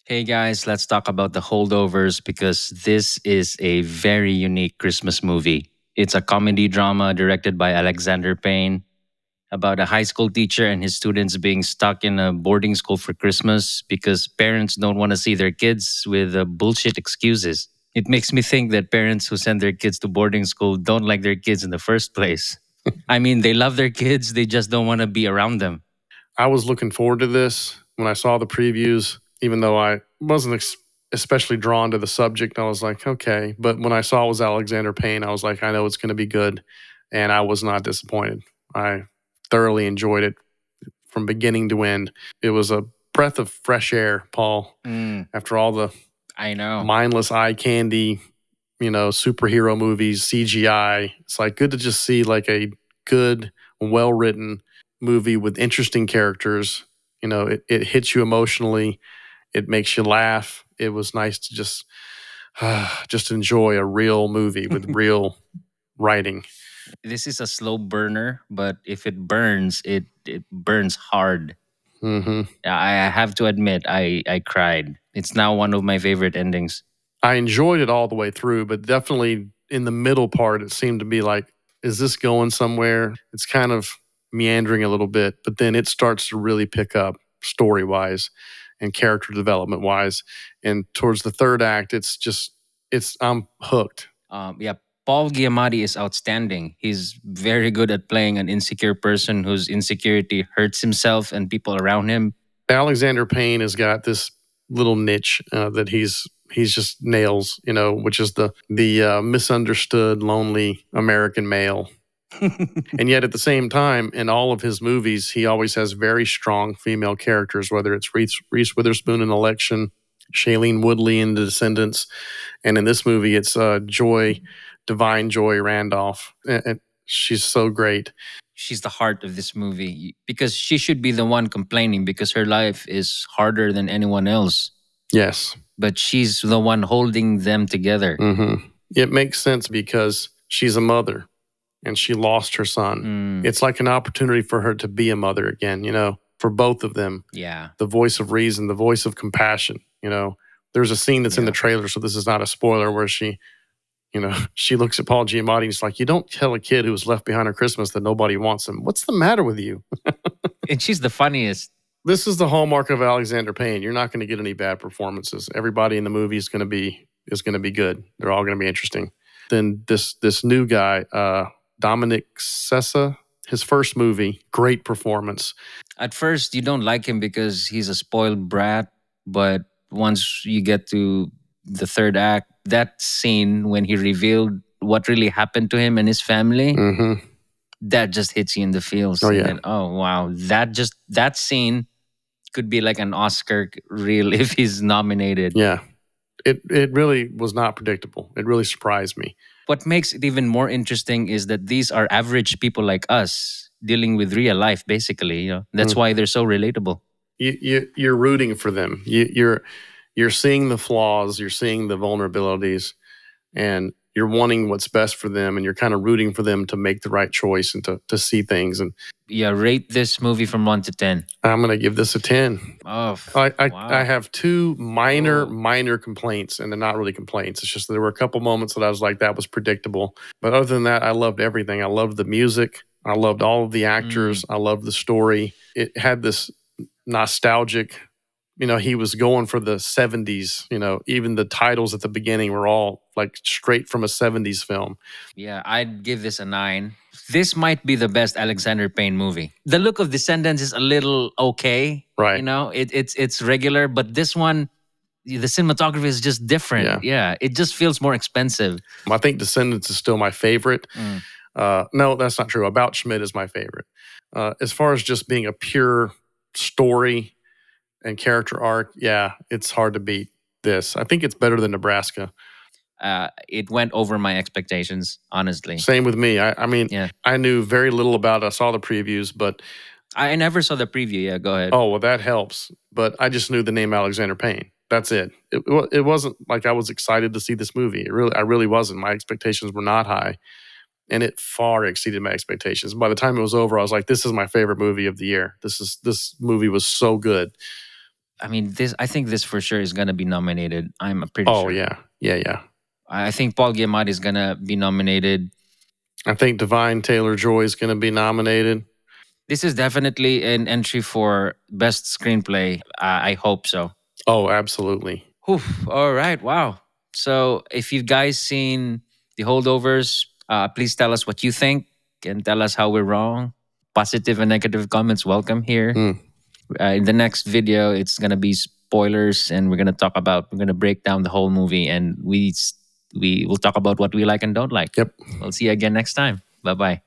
Hey guys, let's talk about the Holdovers because this is a very unique Christmas movie. It's a comedy drama directed by Alexander Payne about a high school teacher and his students being stuck in a boarding school for Christmas because parents don't want to see their kids with bullshit excuses. It makes me think that parents who send their kids to boarding school don't like their kids in the first place. I mean, they love their kids, they just don't want to be around them. I was looking forward to this when I saw the previews, even though I wasn't especially drawn to the subject. I was like, okay. But when I saw it was Alexander Payne, I was like, I know it's going to be good. And I was not disappointed. I thoroughly enjoyed it from beginning to end. It was a breath of fresh air, Paul, Mm, after all the I know. mindless eye candy, superhero movies, CGI. It's like good to just see like a good, well written movie with interesting characters. It hits you emotionally. It makes you laugh. It was nice to just enjoy a real movie with real writing. This is a slow burner, but if it burns, it burns hard. hmm I have to admit, I cried. It's now one of my favorite endings. I enjoyed it all the way through, but definitely in the middle part, it seemed to be like, is this going somewhere? It's kind of meandering a little bit, but then it starts to really pick up story wise and character development wise. And towards the third act, I'm hooked. Yeah, Paul Giamatti is outstanding. He's very good at playing an insecure person whose insecurity hurts himself and people around him. Alexander Payne has got this little niche that he's just nails, which is the misunderstood, lonely American male. And yet, at the same time, in all of his movies, he always has very strong female characters, whether it's Reese Witherspoon in Election, Shailene Woodley in The Descendants, and in this movie, it's Divine Joy Randolph. And she's so great. She's the heart of this movie because she should be the one complaining because her life is harder than anyone else. Yes. But she's the one holding them together. It makes sense because she's a mother and she lost her son. It's like an opportunity for her to be a mother again, for both of them. Yeah. The voice of reason, the voice of compassion, There's a scene that's in the trailer, so this is not a spoiler, where she looks at Paul Giamatti and she's like, you don't tell a kid who was left behind on Christmas that nobody wants him. What's the matter with you? And she's the funniest. This is the hallmark of Alexander Payne. You're not going to get any bad performances. Everybody in the movie is going to be good. They're all going to be interesting. Then this new guy, Dominic Sessa, his first movie, great performance. At first, you don't like him because he's a spoiled brat, but once you get to the third act, that scene when he revealed what really happened to him and his family, that just hits you in the feels. Oh, yeah. And, oh wow, that scene could be like an Oscar reel if he's nominated. Yeah. It really was not predictable. It really surprised me. What makes it even more interesting is that these are average people like us dealing with real life, basically. That's why they're so relatable. You're rooting for them. You're seeing the flaws, you're seeing the vulnerabilities, and you're wanting what's best for them, and you're kind of rooting for them to make the right choice and to see things. And yeah, rate this movie from 1 to 10. I'm going to give this a 10. Oh, I wow. have two minor complaints, and they're not really complaints. It's just that there were a couple moments that I was like, that was predictable. But other than that, I loved everything. I loved the music. I loved all of the actors. I loved the story. It had this nostalgic, he was going for the 70s. Even the titles at the beginning were all like straight from a 70s film. Yeah, I'd give this a 9. This might be the best Alexander Payne movie. The look of Descendants is a little okay. Right. It's regular, but this one, the cinematography is just different. Yeah, it just feels more expensive. I think Descendants is still my favorite. No, that's not true. About Schmidt is my favorite. As far as just being a pure story and character arc, yeah, it's hard to beat this. I think it's better than Nebraska. It went over my expectations, honestly. Same with me. I mean, I knew very little about it. I saw the previews, but I never saw the preview. Yeah, go ahead. Oh, well, that helps. But I just knew the name Alexander Payne. That's it. It wasn't like I was excited to see this movie. I really wasn't. My expectations were not high, and it far exceeded my expectations. By the time it was over, I was like, "This is my favorite movie of the year. This movie was so good." I mean, this. I think this for sure is gonna be nominated. I'm pretty Oh sure. yeah, yeah. I think Paul Giamatti is gonna be nominated. I think Divine Taylor Joy is going to be nominated. This is definitely an entry for best screenplay. I hope so. Oh, absolutely. Whew. All right. Wow. So if you guys seen the Holdovers, please tell us what you think and tell us how we're wrong. Positive and negative comments welcome here. Mm. In the next video, it's gonna be spoilers, and we're gonna break down the whole movie, and we will talk about what we like and don't like. Yep. We'll see you again next time. Bye bye.